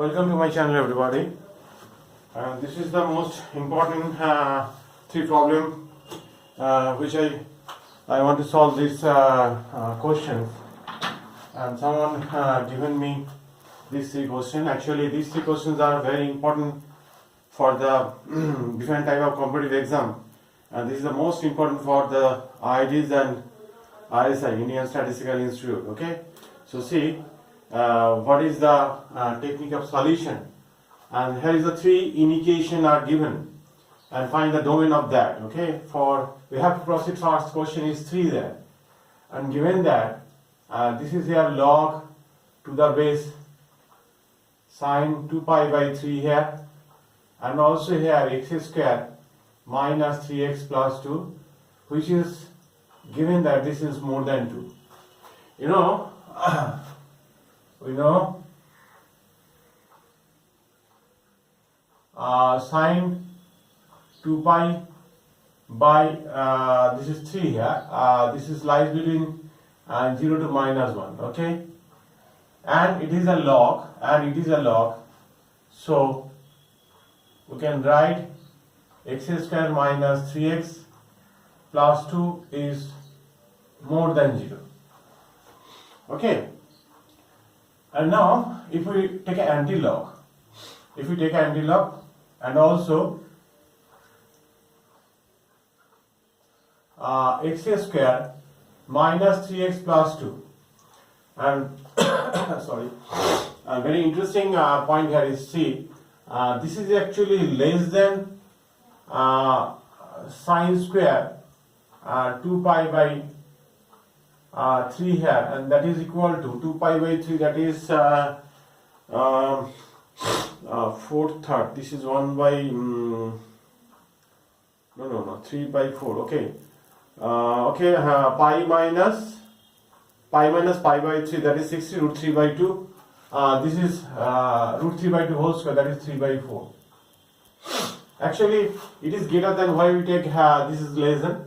Welcome to my channel, everybody. This is the most important three problem which I want to solve these questions. And someone given me these three questions. Actually, these three questions are very important for the different type of competitive exam. And this is the most important for the IITs and RSI, Indian Statistical Institute. Okay. So see. What is the technique of solution, and here is the three indication are given and find the domain of that. Okay, for we have to proceed first. Question is 3 there, and given that this is here log to the base sine 2 pi by 3 here, and also here x square minus 3x plus 2, which is given that this is more than 2. You know we know sine 2 pi by this is 3 here, this is lies between 0 to minus 1, okay, and it is a log, so we can write x square minus 3x plus 2 is more than 0, okay. And now, if we take an anti-log, and also x square minus 3x plus 2, and sorry, a very interesting point here is see, this is actually less than sine square 2 pi by 3 here, and that is equal to 2 pi by 3, that is 4/3. This is 1 by no 3 by 4, okay. Pi minus pi by 3, that is 60 root 3 by 2. This is root 3 by 2 whole square, that is 3 by 4. Actually, it is greater than why we take this is less than.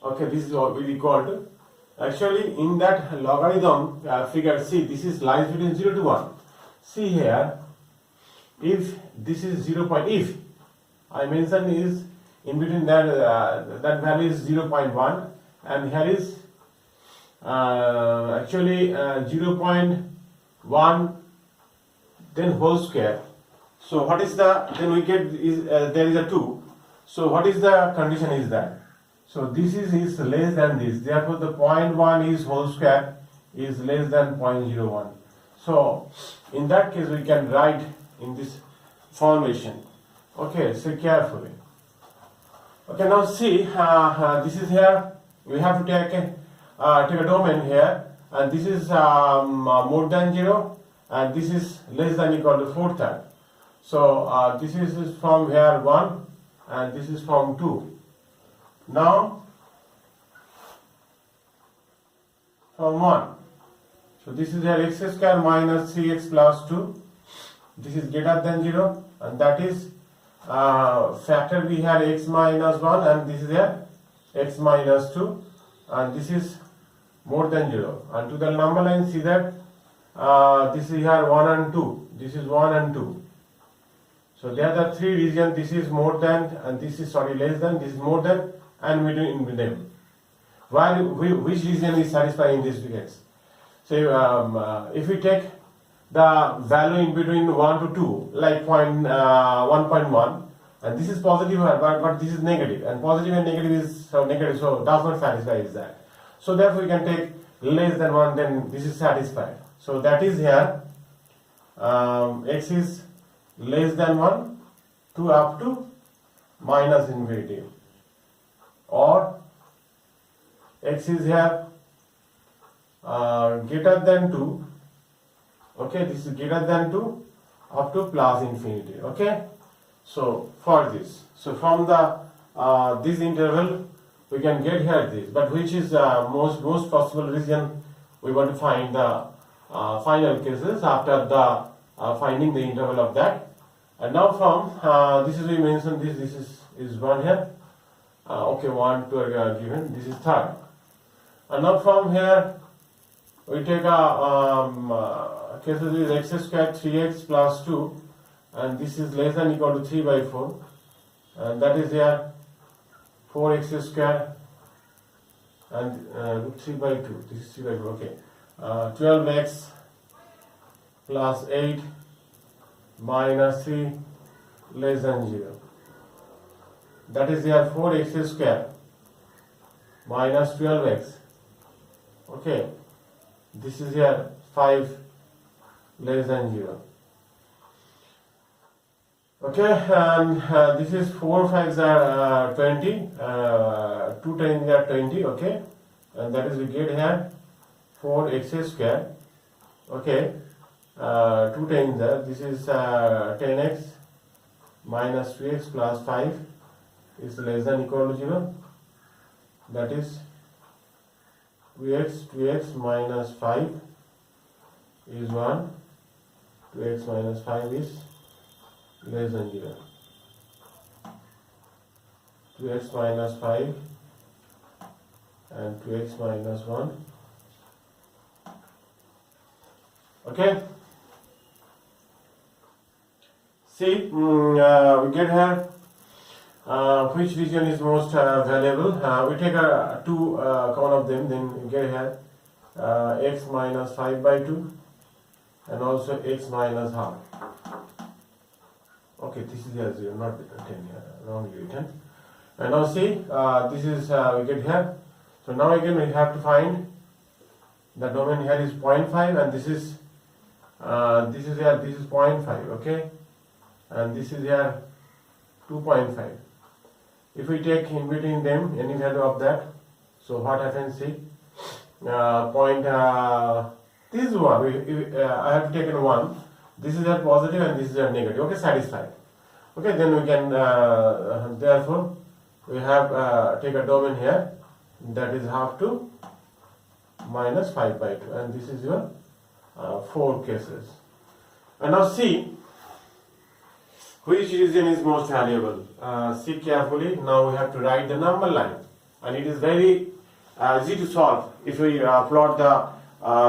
Okay, this is what we equal to. Actually, in that logarithm figure, see, this is lies between 0 to 1. See here, if this is 0. If I mentioned is in between that that value is 0.1, and here is actually 0.1 then whole square. So what is the, then we get is there is a 2. So what is the condition is that? So this is less than this, therefore the 0.1 is whole square is less than 0.01. So in that case we can write in this formation. Okay, so carefully. Okay, now see, this is here, we have to take a domain here, and this is more than 0, and this is less than equal to 4/3. So this is from here 1, and this is from 2. Now, from 1, so this is here x square minus 3x plus 2, this is greater than 0, and that is factor we have x minus 1, and this is here x minus 2, and this is more than 0, and to the number line see that this is here 1 and 2, this is 1 and 2. So there are the three regions, this is more than, and this is less than, this is more than, and between in them. Which region is satisfying in this case? So if we take the value in between 1 to 2, like 1.1, and this is positive, but this is negative, and positive and negative is negative, so does not satisfy is that. So therefore we can take less than 1, then this is satisfied. So that is here x is less than 1 to up to minus infinity, or x is here greater than 2, okay, this is greater than 2 up to plus infinity, okay. So for this, so from the this interval we can get here this, but which is most possible region we want to find the final cases after the finding the interval of that. And now from this is we mentioned this is 1 here, okay, 1 2 are given, this is 3rd, and now from here we take a cases is x square 3x plus 2, and this is less than equal to 3 by 4, and that is here 4x square and 3 by 2, this is 3 by 4, okay. 12x plus 8 minus 3 less than 0. That is here 4x square minus 12x. Okay, this is here 5 less than 0. Okay, and this is 4 5s are 20, 2 times are 20. Okay, and that is we get here 4x square. Okay, 2 times that, this is 10x minus 2x plus 5 is less than equal to 0. That is 2x minus 5 is 1, 2x minus 5 is less than 0. 2x minus 5 and 2x minus 1. Okay. See, we get here which region is most valuable. We take two common of them, then we get here x minus 5 by 2 and also x minus half. Okay, this is here 0, not 10 here, wrongly written. And now see, this is we get here. So now again we have to find the domain here is 0.5, and this is here, this is 0.5, okay, and this is here 2.5. If we take in between them any value of that, so what happens? See, this is 1. I have taken 1. This is a positive and this is a negative. Okay, satisfied. Okay, then we can therefore we have take a domain here that is half to minus 5 by 2, and this is your 4 cases. And now see which region is most valuable. See carefully. Now we have to write the number line, and it is very easy to solve. If we plot the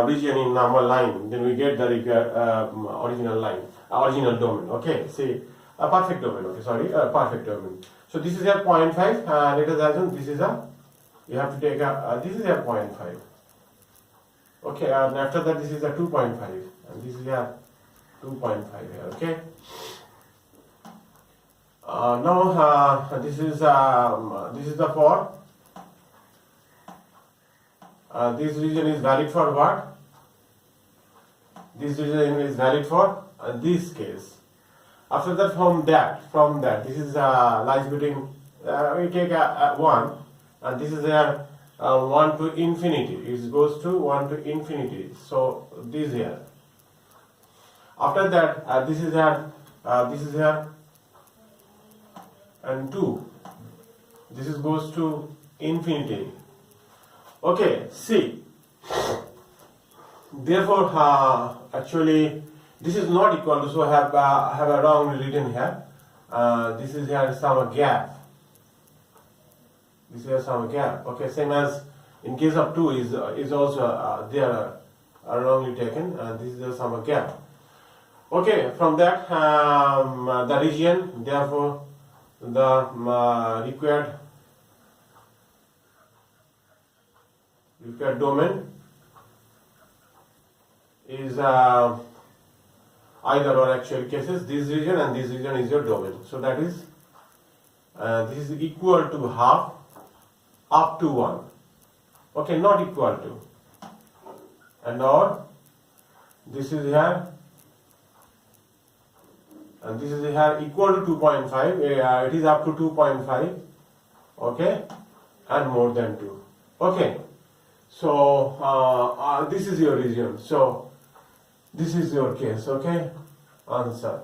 region in number line, then we get the original line, original domain. Okay, see a perfect domain. Okay, sorry, perfect domain. So this is a 0.5. Let us assume this is a. You have to take a. This is a 0.5. Okay, and after that this is a 2.5, and this is a 2.5 here. Okay. Now this is the for. This region is valid for what? This region is valid for this case. After that, from that, this is lies between. We take 1, and this is 1 to infinity. It goes to 1 to infinity. So this here. After that, this is here, and 2. This is goes to infinity. Okay, see. Therefore, actually, this is not equal to. So I have a wrong written here. This is here some gap. This is some gap. Okay, same as in case of 2 is also there wrongly taken. This is some gap. Okay, from that the region, therefore the required domain is either or actual cases. This region and this region is your domain. So that is this is equal to half up to 1. Okay, not equal to, and or this is here. And this is here equal to 2.5. It is up to 2.5. Okay, and more than 2. Okay, so this is your region. So this is your case. Okay, answer.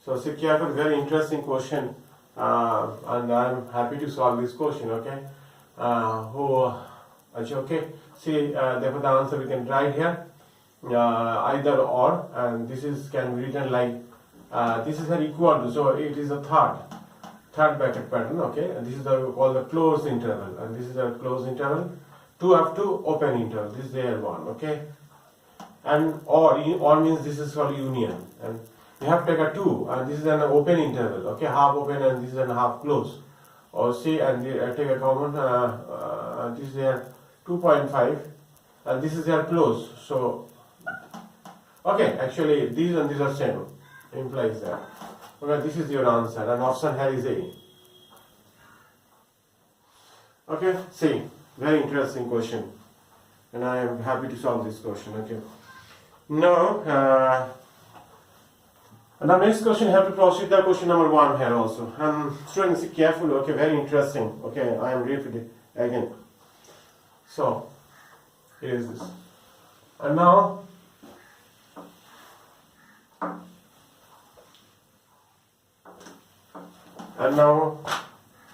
So see careful, very interesting question, and I am happy to solve this question. Okay, okay. See, therefore the answer we can write here either or, and this is can be written like. This is an equal to, so it is a third bracket pattern. Okay, and this is called the closed interval, and this is a closed interval. 2 up to open interval. This is there 1, okay? And or means this is called union, and you have to take a 2, and this is an open interval, okay? Half open and this is an half close. Or say, and take a common, this is there 2.5, and this is their close. So, okay, actually these and these are same, implies that. Okay, this is your answer, and option here is A. Okay, see, very interesting question, and I am happy to solve this question. Okay, now the next question, you have to proceed the question number 1 here also. Students, be careful. Okay, very interesting. Okay, I am repeating again. So here is this, and now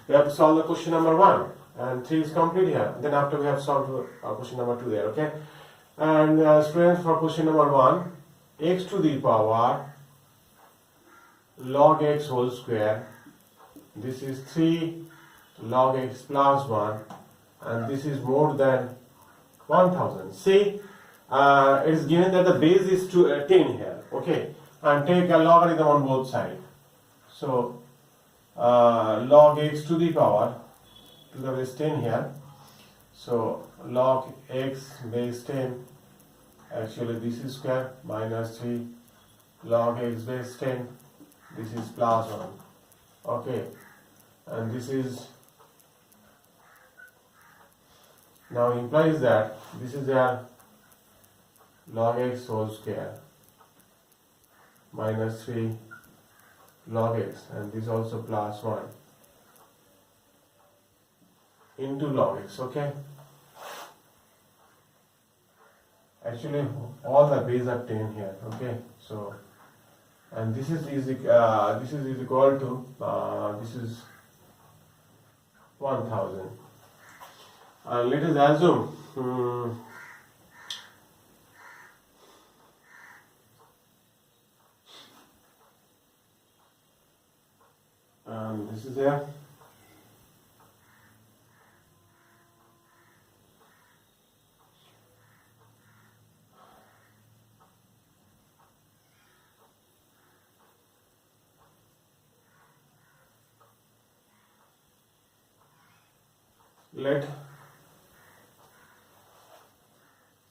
we have to solve the question number 1. And 3 is complete here. Then after we have solved question number 2 there, okay? And students, for question number 1, x to the power log x whole square. This is 3 log x plus 1, and this is more than 1000. See, it is given that the base is 10 here, okay? And take a logarithm on both sides. So log x to the power to the base 10 here. So log x base 10, actually this is square, minus 3 log x base 10, this is plus 1, okay? And this is, now implies that this is their log x whole square minus 3 log x, and this also plus 1 into log x, okay? Actually all the base are 10 here, okay? So, and this is equal to this is 1000. Let us assume this is there. Let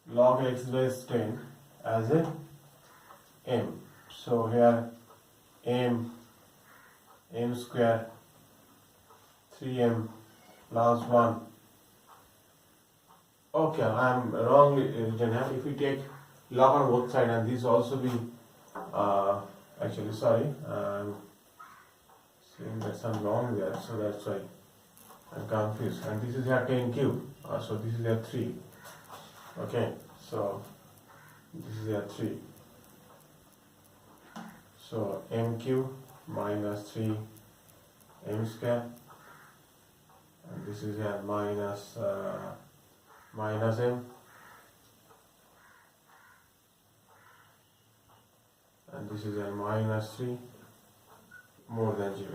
log x base 10 as a m. So here m square 3m plus 1. Okay, I am wrongly written here. If we take log on both sides, and this also be actually sorry, I'm seeing that some wrong there, so that's why I'm confused. And this is here 10 cube, so this is here 3. Okay, so this is here 3. So m cube minus 3 m square, and this is here minus m, and this is here minus 3 more than 0.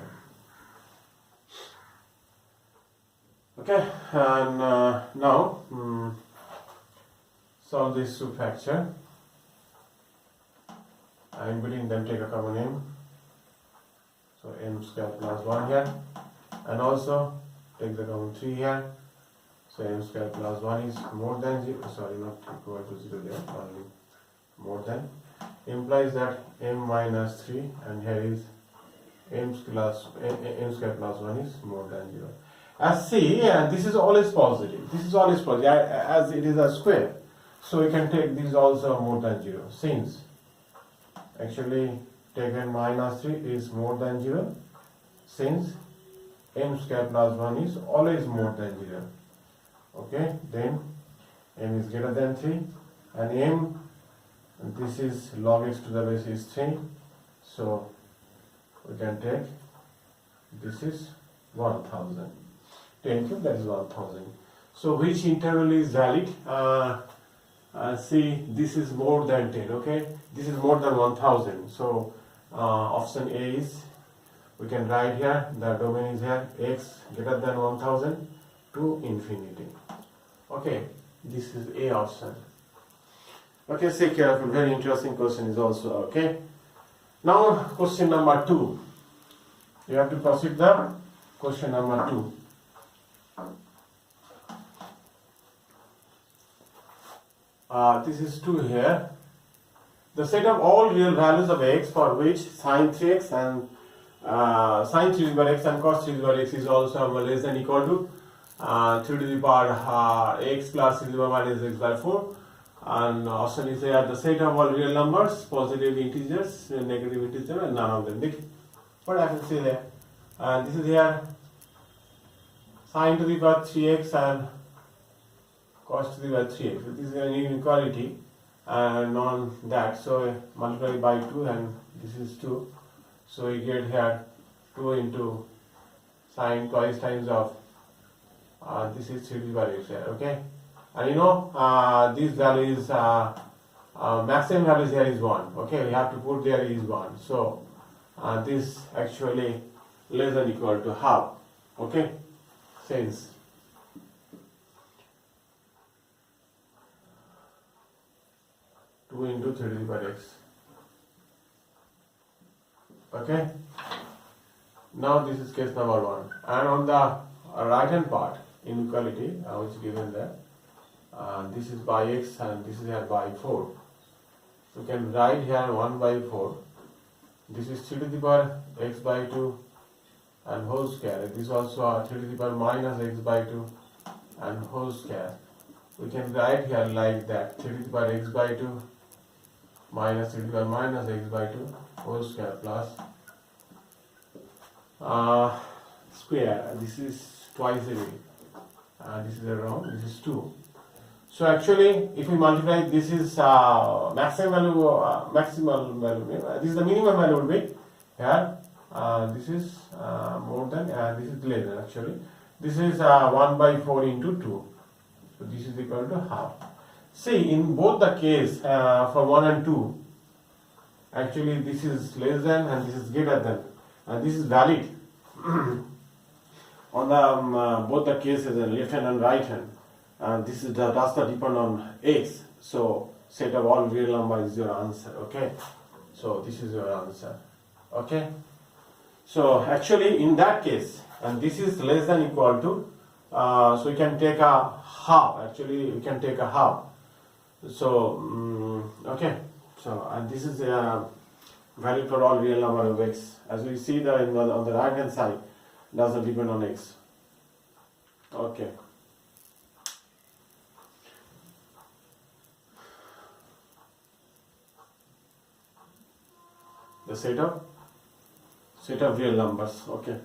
Okay, and now solve this two factor. In between them take a common m. So m square plus 1 here, and also take the common 3 here. So m square plus 1 is more than 0, sorry, not equal to 0 there, only more than, implies that m minus 3, and here is m square plus 1 is more than 0. As see, this is always positive. This is always positive, as it is a square. So we can take this also more than 0. Since actually taken minus 3 is more than 0, since m square plus 1 is always more than 0. Okay, then m is greater than 3, and m, this is log x to the base is 3. So we can take, this is 1000. 10 cube, that is 1000. So which interval is valid? See, this is more than 10, okay? This is more than 1000. So option A is, we can write here, the domain is here, x greater than 1000 to infinity. Okay, this is A option. Okay, stay careful. Very interesting question is also. Okay. Now question number 2. You have to proceed the question number 2. This is 2 here. The set of all real values of x for which sine 3x and sine 3 by x and cos 3 by x is also less than equal to 3 to the power x plus 3 to the power minus x by 4. And option is there the set of all real numbers, positive integers, negative integers, and none of them. What I can say there? And this is here sine to the power 3x and cos to the power 3x. So this is an inequality and on that, so multiply by 2 and this is 2. So you get here 2 into sine twice times of this is 3 to the power x here. Okay. And you know, these values, maximum values here is 1. Okay, we have to put there is 1. So, this actually less than equal to half. Okay, since two into 3 to the power x. Okay, now this is case number 1. And on the right hand part, inequality, which is given there. This is by x and this is here by 4. So you can write here 1 by 4. This is 3 to the power x by 2 and whole square. This is also 3 to the power minus x by 2 and whole square. We can write here like that 3 to the power x by 2 minus 3 to the power minus x by 2 whole square plus square. This is twice a way. This is around, this is 2. So actually, if we multiply, this is maximum value, maximal value. This is the minimum value would be here. This is more than, this is less than actually. This is 1 by 4 into 2. So this is equal to half. See, in both the case for 1 and 2, actually this is less than and this is greater than. And this is valid on the both the cases, left hand and right hand. This is does not depend on x, so set of all real numbers is your answer. Okay, so this is your answer. Okay, so actually in that case, and this is less than equal to, so you can take a half. Actually, you can take a half. So okay, so and this is value for all real number of x. As we see that on the right hand side, doesn't depend on x. Okay. The set of real numbers. Okay.